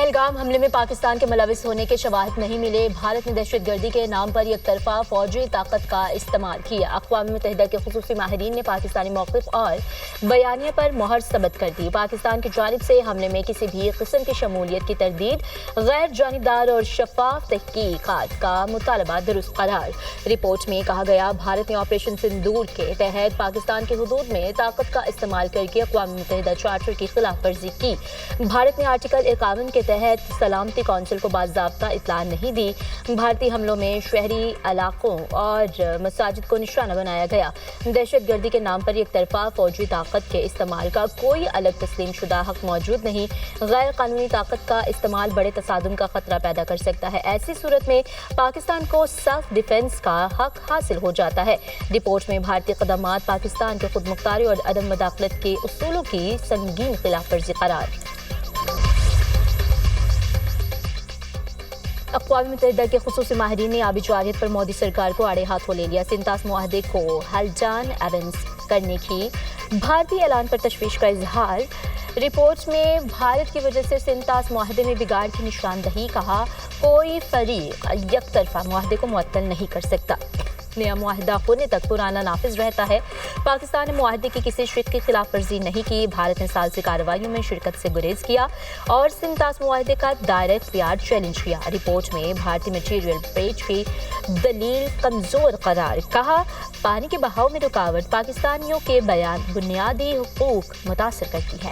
پہلگام حملے میں پاکستان کے ملوث ہونے کے شواہد نہیں ملے۔ بھارت نے دہشت گردی کے نام پر یک طرفہ فوجی طاقت کا استعمال کیا۔ اقوام متحدہ کے خصوصی ماہرین نے پاکستانی موقف اور بیانیے پر مہر ثبت کر دی۔ پاکستان کی جانب سے حملے میں کسی بھی قسم کی شمولیت کی تردید، غیر جانبدار اور شفاف تحقیقات کا مطالبہ درست قرار۔ رپورٹ میں کہا گیا، بھارت نے آپریشن سندور کے تحت پاکستان کی حدود میں طاقت کا استعمال کر کے اقوام متحدہ چارٹر کی خلاف ورزی کی۔ بھارت نے آرٹیکل 51 کے تحت سلامتی کونسل کو باضابطہ اطلاع نہیں دی۔ بھارتی حملوں میں شہری علاقوں اور مساجد کو نشانہ بنایا گیا۔ دہشت گردی کے نام پر یک طرفہ فوجی طاقت کے استعمال کا کوئی الگ تسلیم شدہ حق موجود نہیں۔ غیر قانونی طاقت کا استعمال بڑے تصادم کا خطرہ پیدا کر سکتا ہے۔ ایسی صورت میں پاکستان کو سیلف ڈیفنس کا حق حاصل ہو جاتا ہے۔ رپورٹ میں بھارتی اقدامات پاکستان کے خود مختاری اور عدم مداخلت کے اصولوں کی سنگین خلاف ورزی قرار۔ اقوام متحدہ کے خصوصی ماہرین نے آبی جارحیت پر مودی سرکار کو آڑے ہاتھوں لے لیا۔ سنتاس معاہدے کو ہلجان ایونس کرنے کی بھارتی اعلان پر تشویش کا اظہار۔ رپورٹ میں بھارت کی وجہ سے سنتاس معاہدے میں بگاڑ کی نشاندہی، کہا کوئی فریق یک طرفہ معاہدے کو معطل نہیں کر سکتا۔ نیا معاہدہ ہونے تک پرانا نافذ رہتا ہے۔ پاکستان نے معاہدے کی کسی شرط کی خلاف ورزی نہیں کی۔ بھارت نے ثالثی کارروائیوں میں شرکت سے گریز کیا اور سنتاس معاہدے کا دائرہ اختیار چیلنج کیا۔ رپورٹ میں بھارتی میٹیریل بریچ کی دلیل کمزور قرار، کہا پانی کے بہاؤ میں رکاوٹ پاکستانیوں کے بنیادی حقوق متاثر کرتی ہے۔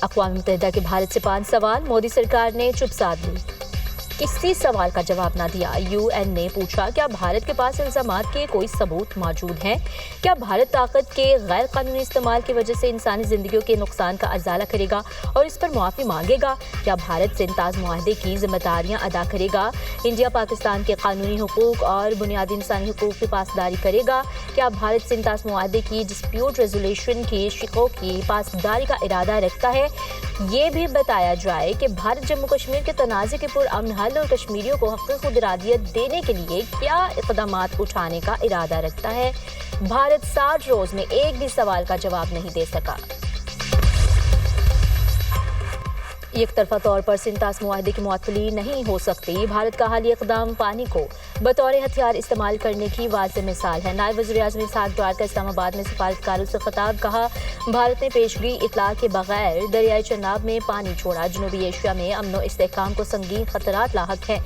اقوام متحدہ کے بھارت سے 5 سوال، مودی سرکار نے چپ سادھ لی، کسی سوال کا جواب نہ دیا۔ یو این نے پوچھا، کیا بھارت کے پاس الزامات کے کوئی ثبوت موجود ہیں؟ کیا بھارت طاقت کے غیر قانونی استعمال کی وجہ سے انسانی زندگیوں کے نقصان کا ازالہ کرے گا اور اس پر معافی مانگے گا؟ کیا بھارت سنتاس معاہدے کی ذمہ داریاں ادا کرے گا؟ انڈیا پاکستان کے قانونی حقوق اور بنیادی انسانی حقوق کی پاسداری کرے گا؟ کیا بھارت سنتاس معاہدے کی ڈسپیوٹ ریزولیوشن کی شقوں کی پاسداری کا ارادہ رکھتا ہے؟ یہ بھی بتایا جائے کہ بھارت جموں کشمیر کے تنازع کے پرامن حل اور کشمیریوں کو حق خود ارادیت دینے کے لیے کیا اقدامات اٹھانے کا ارادہ رکھتا ہے؟ بھارت 60 روز میں ایک بھی سوال کا جواب نہیں دے سکا۔ یک طرفہ طور پر سنتاس معاہدے کی معطلی نہیں ہو سکتی۔ بھارت کا حالیہ اقدام پانی کو بطور ہتھیار استعمال کرنے کی واضح مثال ہے۔ نائب وزیر اعظم اسحاق ڈار کا اسلام آباد میں سفارتکاروں سے خطاب، کہا بھارت نے پیشگی اطلاع کے بغیر دریائے چناب میں پانی چھوڑا، جنوبی ایشیا میں امن و استحکام کو سنگین خطرات لاحق ہیں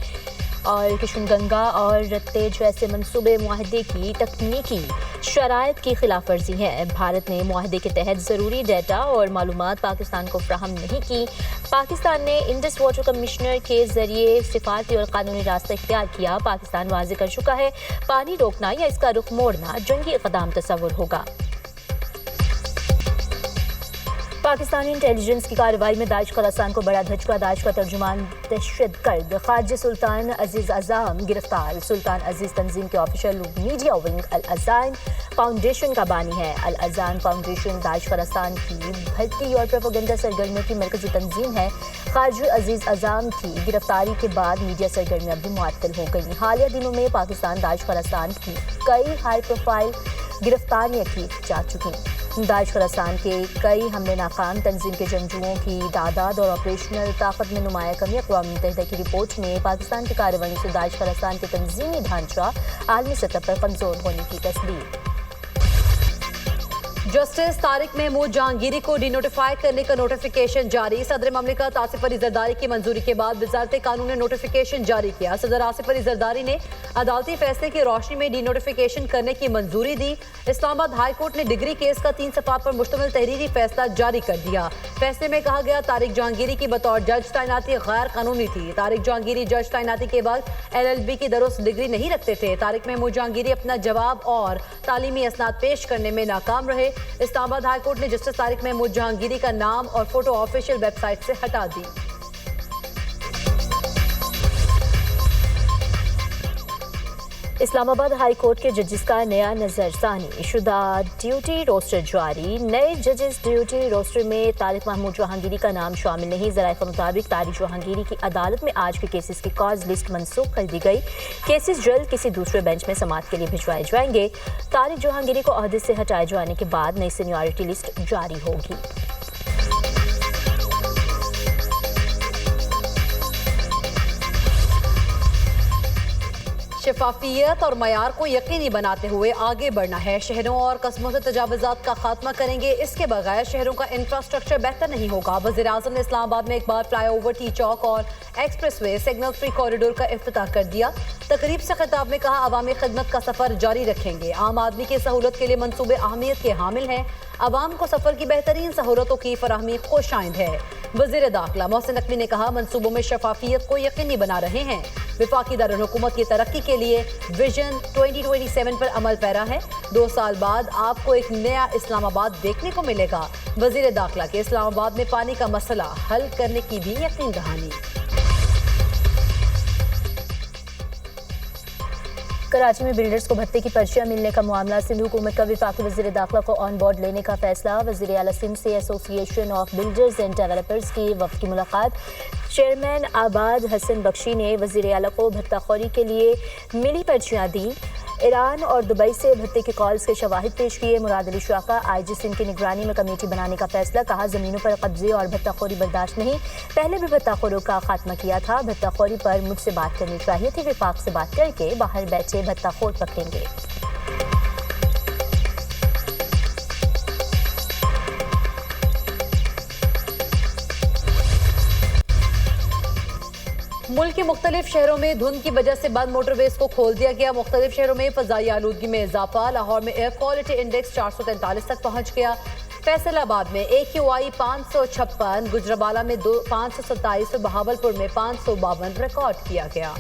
اور کشن گنگا اور رتے جیسے منصوبے معاہدے کی تکنیکی شرائط کی خلاف ورزی ہے۔ بھارت نے معاہدے کے تحت ضروری ڈیٹا اور معلومات پاکستان کو فراہم نہیں کی۔ پاکستان نے انڈس واٹر کمشنر کے ذریعے سفارتی اور قانونی راستہ اختیار کیا۔ پاکستان واضح کر چکا ہے، پانی روکنا یا اس کا رخ موڑنا جنگی اقدام تصور ہوگا۔ پاکستانی انٹیلیجنس کی کارروائی میں داعش خراسان کو بڑا دھچکا۔ داعش کا ترجمان دہشت گرد خواجہ سلطان عزیز اعظم گرفتار۔ سلطان عزیز تنظیم کے آفیشیل میڈیا ونگ الاذان فاؤنڈیشن کا بانی ہے۔ الاذان فاؤنڈیشن داعش خراسان کی بھرتی اور پروپیگنڈا سرگرمیوں کی مرکزی تنظیم ہے۔ خواجہ عزیز اعظم کی گرفتاری کے بعد میڈیا سرگرمیاں بھی معطل ہو گئیں۔ حالیہ دنوں میں پاکستان داعش خراسان کی کئی ہائی پروفائل گرفتاریاں کی جا چکی ہیں۔ داعش خراسان کے کئی حملے ناکام، تنظیم کے جنگجوؤں کی تعداد اور آپریشنل طاقت میں نمایاں کمی۔ اقوام متحدہ کی رپورٹ میں پاکستان کی کارروائیوں سے داعش خراسان کے تنظیمی ڈھانچہ عالمی سطح پر کمزور ہونے کی تصدیق۔ جسٹس طارق محمود جہانگیری کو ڈی نوٹیفائی کرنے کا نوٹیفیکیشن جاری۔ صدر مملکت آصف علی زرداری کی منظوری کے بعد وزارت قانون نے نوٹیفیکیشن جاری کیا۔ صدر آصف علی زرداری نے عدالتی فیصلے کی روشنی میں ڈی نوٹیفیکیشن کرنے کی منظوری دی۔ اسلام آباد ہائی کورٹ نے ڈگری کیس کا 3 صفحات پر مشتمل تحریری فیصلہ جاری کر دیا۔ فیصلے میں کہا گیا، طارق جہانگیری کی بطور جج تعیناتی غیر قانونی تھی۔ طارق جہانگیری جج تعیناتی کے وقت LLB کی درست ڈگری نہیں رکھتے تھے۔ طارق محمود جہانگیری اپنا جواب اور تعلیمی اسناد پیش کرنے میں ناکام رہے۔ اسلام آباد ہائی کورٹ نے جسٹس طارق محمود جہانگیری کا نام اور فوٹو آفیشیل ویب سائٹ سے ہٹا دی۔ اسلام آباد ہائی کورٹ کے ججز کا نیا نظر ثانی شدہ ڈیوٹی روسٹر جاری۔ نئے ججز ڈیوٹی روسٹر میں طارق محمود جہانگیری کا نام شامل نہیں۔ ذرائع کے مطابق طارق جہانگیری کی عدالت میں آج کے کیسز کی کاز لسٹ منسوخ کر دی گئی۔ کیسز جلد کسی دوسرے بینچ میں سماعت کے لیے بھجوائے جائیں گے۔ طارق جہانگیری کو عہدے سے ہٹائے جانے کے بعد نئی سینیورٹی لسٹ جاری ہوگی۔ शफाफियत और मयार को यकीनी बनाते हुए आगे बढ़ना है। शहरों और कस्बों से तजावुज़ात का खात्मा करेंगे। इसके बगैर शहरों का इंफ्रास्ट्रक्चर बेहतर नहीं होगा। वज़ीर-ए-आज़म ने इस्लामाबाद में एक बार फ्लाईओवर, टी चौक और एक्सप्रेसवे सिग्नल फ्री कॉरिडोर का इफ्तिताह कर दिया। तकरीब से खिताब में कहा, अवामी खिदमत का सफ़र जारी रखेंगे। आम आदमी की सहूलत के लिए मनसूबे अहमियत के हामिल हैं। अवाम को सफ़र की बेहतरीन सहूलतों की फराहमी खुश आइंद है। वज़ीर दाखिला मोहसिन नकवी ने कहा, मनसूबों में शफाफियत को यकीनी बना रहे हैं। वफाकी दारुल-हुकूमत की तरक्की के लिए विजन 2027 पर अमल पैरा है। 2 साल बाद आपको एक नया इस्लामाबाद देखने को मिलेगा। वज़ीर दाखिला के इस्लामाबाद में पानी का मसला हल करने की भी यकीन दहानी। कराची में बिल्डर्स को भत्ते की पर्चियां मिलने का मामला। सिंध हुकूमत का वफाकी वज़ीर दाखिला को ऑन बोर्ड लेने का फैसला। वज़ीर आला सिंध से association of builders and developers की वफ़द की मुलाकात। चेयरमैन आबाद हसन बख्शी ने वज़ीर आला को भत्ताखोरी के लिए मिली पर्चियां दी। ईरान और दुबई से भत्ते के कॉल्स के शवाहिद पेश किए। मुराद अली शाह का IG सिंध की निगरानी में कमेटी बनाने का फैसला। कहा, ज़मीनों पर कब्जे और भत्ताखोरी बर्दाश्त नहीं। पहले भी भत्ताखोरों का खात्मा किया था। भत्ताखोरी पर मुझसे बात करनी चाहिए थी। विफाक से बात करके बाहर बैठे भत्ताखोर पकड़ेंगे। मुल्क के मुख्तलिफ शहरों में धुंध की वजह से बंद मोटरवेज को खोल दिया गया। मुख्तलिफ शहरों में फ़ज़ाई आलूदगी में इजाफा। लाहौर में एयर क्वालिटी इंडेक्स 443 तक पहुँच गया। फैसलाबाद में AQI 556, गुजरावाला में 527 और बहावलपुर में 552 रिकॉर्ड किया गया।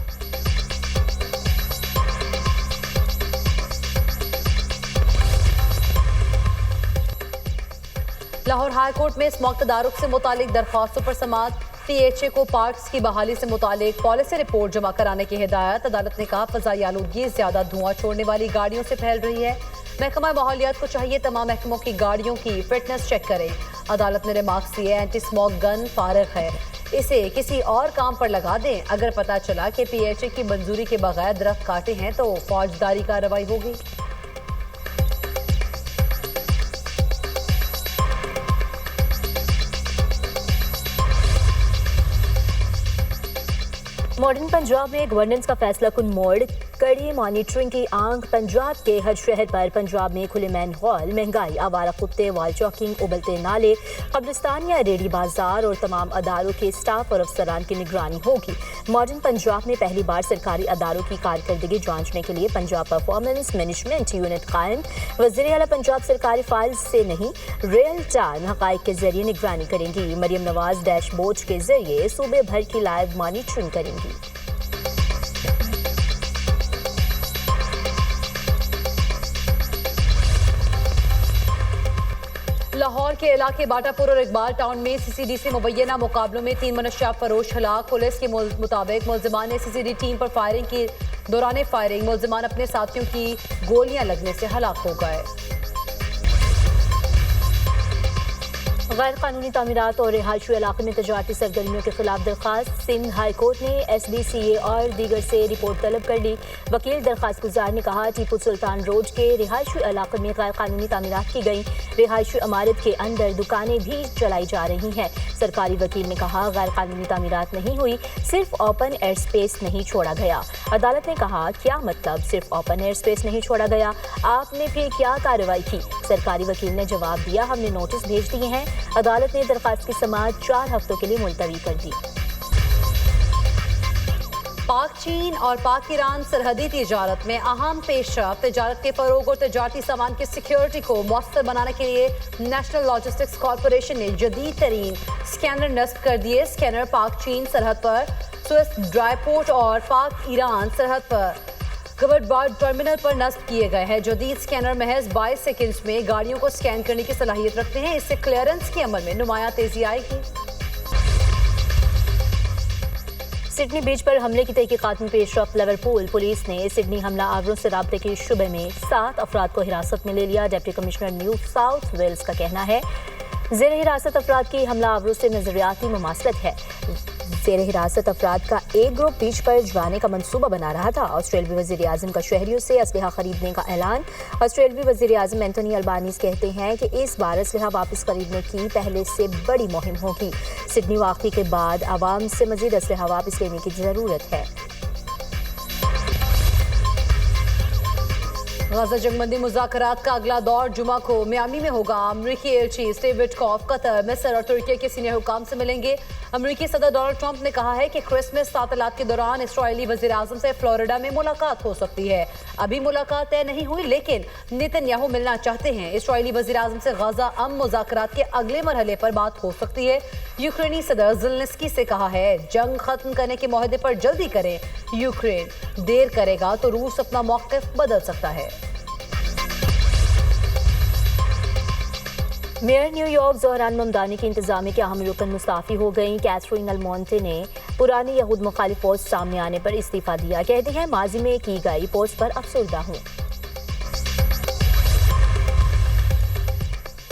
लाहौर हाई कोर्ट में स्मोक तदारुक से मुतालिक दरख्वास्तों पर समाअत। PHA को पार्क्स की बहाली से मुतालिक पॉलिसी रिपोर्ट जमा कराने की हिदायत। अदालत ने कहा, फ़ज़ाई आलूदगी ज़्यादा धुआं छोड़ने वाली गाड़ियों से फैल रही है। महकमा माहौलियात को चाहिए तमाम महकमों की गाड़ियों की फिटनेस चेक करें। अदालत ने रिमार्क्स दिए, एंटी स्मोक गन फारिग है, इसे किसी और काम पर लगा दें। अगर पता चला कि PHA की मंजूरी के बगैर दरख्त काटे हैं तो फौजदारी कार्रवाई होगी। मॉडर्न पंजाब में गवर्नेंस का फैसला कुन मोड़। कड़ी मॉनिटरिंग की आंख पंजाब के हर शहर पर। पंजाब में खुले मैन हॉल, महंगाई, आवारा कुत्ते, वाल चौकिंग, उबलते नाले, कब्रिस्तान या रेडी बाजार और तमाम अदारों के स्टाफ और अफसरान की निगरानी होगी। मॉडर्न पंजाब में पहली बार सरकारी अदारों की कारकर्दगी जांचने के लिए पंजाब परफॉर्मेंस मैनेजमेंट यूनिट कायम। वज़ीर आला पंजाब सरकारी फाइल्स से नहीं, रियल टाइम हक़ाइक़ के जरिए निगरानी करेंगी। मरियम नवाज डैशबोर्ड के जरिए सूबे भर की लाइव मॉनिटरिंग करेंगी। लाहौर के इलाके बाटापुर और इकबाल टाउन में CCD से मुबैना मुकाबलों में 3 मनश्याब फरोश हलाक। पुलिस के मुताबिक मुल्जिमान ने CCD टीम पर फायरिंग की। दौरान फायरिंग मुल्जिमान अपने साथियों की गोलियां लगने से हलाक हो गए। गैर कानूनी तामीरात और रिहायशी इलाके में तजारती सरगर्मियों के खिलाफ दरख्वास्त। सिंध हाई कोर्ट ने SBCA और दीगर से रिपोर्ट तलब कर ली। वकील दरख्वास्त गुजार ने कहा, टीपू सुल्तान रोड के रिहायशी इलाके में गैर कानूनी तामीरात की गई। रिहायशी इमारत के अंदर दुकानें भी चलाई जा रही हैं। सरकारी वकील ने कहा, गैर कानूनी तामीरात नहीं हुई, सिर्फ ओपन एयर स्पेस नहीं छोड़ा गया। अदालत ने कहा, क्या मतलब सिर्फ ओपन एयर स्पेस नहीं छोड़ा गया, आपने फिर क्या कार्रवाई की? सरकारी वकील ने जवाब दिया, हमने नोटिस भेज दिए हैं। अदालत ने दरख्वास्त की समाअत 4 हफ्तों के लिए मुलतवी कर दी। पाक चीन और पाक ईरान सरहदी तिजारत में अहम पेशरफ्त। तिजारत के फरोग और तजारती सामान की सिक्योरिटी को मौसर बनाने के लिए नेशनल लॉजिस्टिक्स कॉरपोरेशन ने जदीद तरीन स्कैनर नस्ब कर दिए। स्कैनर पाक चीन सरहद पर, स्विस ड्राईपोर्ट और पाक ईरान सरहद पर कवर्ड टर्मिनल पर नस्ब किए गए हैं। जदीद स्कैनर महज 22 सेकंड्स में गाड़ियों को स्कैन करने की सलाहियत रखते हैं। इससे क्लियरेंस के अमल में नुमाया तेजी आएगी। सिडनी बीच पर हमले की तहकीकात में पेशरफ्त। लिवरपूल पुलिस ने सिडनी हमला आवरों से राब्ते के शुबे में 7 अफराद को हिरासत में ले लिया। Deputy commissioner New South Wales का कहना है, ज़ेर हिरासत अफराद की हमला आवरों से नजरियाती मुमासलत है। ज़ेर हिरासत अफराद का एक ग्रुप बीच पर जाने का मंसूबा बना रहा था। ऑस्ट्रेलियाई वज़ीर आज़म का शहरियों से असलहा खरीदने का ऐलान। ऑस्ट्रेलियाई वज़ीर आज़म एंटोनी अल्बानीज़ कहते हैं कि इस बार असलहा वापस खरीदने की पहले से बड़ी मुहिम होगी। सिडनी वाक़ई के बाद आवाम से मज़ीद असलहा वापस लेने की ज़रूरत है। गजा जंगबंदी मुज़ाकरात का अगला दौर जुमा को मियामी में होगा। अमरीकी एलची स्टीव विटकॉफ कतर, मिस्र और तुर्की के सीनियर हुकाम से मिलेंगे। अमरीकी सदर डोनाल्ड ट्रंप ने कहा है कि क्रिसमस तातीलात के दौरान इसराइली वज़ीर आज़म से फ्लोरिडा में मुलाकात हो सकती है। अभी मुलाकात तय नहीं हुई, लेकिन नेतन्याहू मिलना चाहते हैं। इसराइली वज़ीर आज़म से गजा अमन मुज़ाकरात के अगले मरहले पर बात हो सकती है। यूक्रेनी सदर ज़ेलेंस्की से कहा है जंग खत्म करने के मुआहदे पर जल्दी करें। यूक्रेन देर करेगा तो रूस अपना मौक़िफ़ बदल सकता है। मेयर न्यूयॉर्क ज़ोहरान ममदानी की इंतजामी के अहम रुकन मुस्ताफ़ी हो गईं। कैथरीन अलमोंटे ने पुरानी यहूद मुखालिफ पोस्ट सामने आने पर इस्तीफ़ा दिया। कहते हैं माजी में की गई पोस्ट पर अफसरदा हूँ।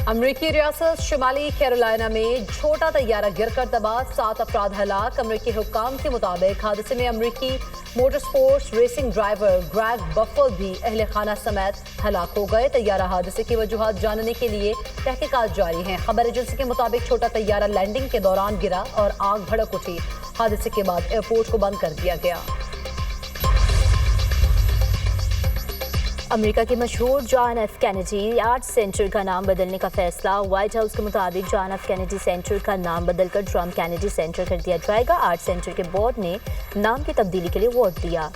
अमरीकी रियासत शुमाली कैरोलिना में छोटा तैयारा गिरकर तबाह, 7 अफराद हलाक। अमरीकी हुक्काम के मुताबिक हादसे में अमरीकी motor sports racing driver Greg baffle भी अहले खाना समेत हलाक हो गए। तैयारा हादसे की वजूहात जानने के लिए तहकीकात जारी हैं। खबर एजेंसी के मुताबिक छोटा तैयारा लैंडिंग के दौरान गिरा और आग भड़क उठी। हादसे के बाद एयरपोर्ट को बंद कर दिया गया। अमेरिका के मशहूर John F Kennedy art centre का नाम बदलने का फैसला। व्हाइट हाउस के मुताबिक जॉन एफ कैनेडी सेंटर का नाम बदलकर ट्रम्प कैनेडी सेंटर कर दिया जाएगा। आर्ट सेंटर के बोर्ड ने नाम की तब्दीली के लिए वोट दिया।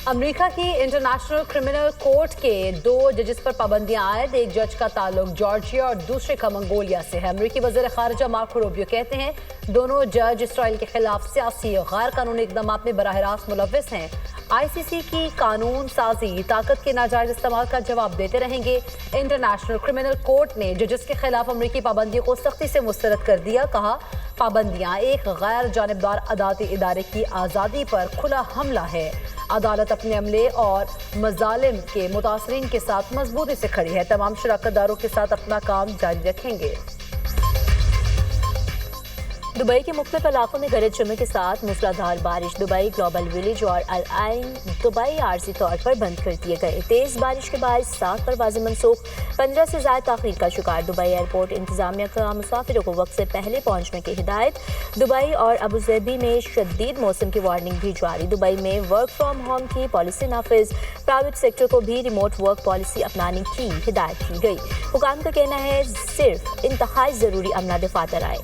अमेरिका की इंटरनेशनल क्रिमिनल कोर्ट के 2 जजेस पर पाबंदियां आयद। एक जज का ताल्लुक जॉर्जिया और दूसरे का मंगोलिया से है। अमेरिकी वज़ीर ख़ारिजा मार्को रूबियो कहते हैं दोनों जज इसराइल के खिलाफ सियासी गैर कानूनी इक़दाम में बराह रास्त मुलव्वस हैं। ICC की कानून साजी ताकत के नाजायज इस्तेमाल का जवाब देते रहेंगे। इंटरनेशनल क्रिमिनल कोर्ट ने जजेस के खिलाफ अमरीकी पाबंदियों को सख्ती से मुस्तरद कर दिया। कहा पाबंदियां एक गैर जानिबदार अदालती इदारे की आज़ादी पर खुला हमला है। अदालत अपने अमले और मजालिम के मुतासरीन के साथ मजबूती से खड़ी है। तमाम शराकतदारों के साथ अपना काम जारी रखेंगे। दुबई के मुख्तलिफ इलाकों में गरज चमक के साथ मूसलाधार बारिश। दुबई ग्लोबल विलेज और अल आइन दुबई आर्जी तौर पर बंद कर दिए गए। तेज़ बारिश के बाद 7 परवाज़ें मनसूख, 15 से ज़्यादा ताख़ीर का शिकार। दुबई एयरपोर्ट इंतजामिया का मुसाफिरों को वक्त से पहले पहुंचने की हिदायत। दुबई और अबूज़बी में शदीद मौसम की वार्निंग भी जारी। दुबई में वर्क फ्राम होम की पॉलिसी नाफिज। प्राइवेट सेक्टर को भी रिमोट वर्क पॉलिसी अपनाने की हिदायत की गई। हुकाम का कहना है सिर्फ इंतहाई ज़रूरी अमला दफातर आए।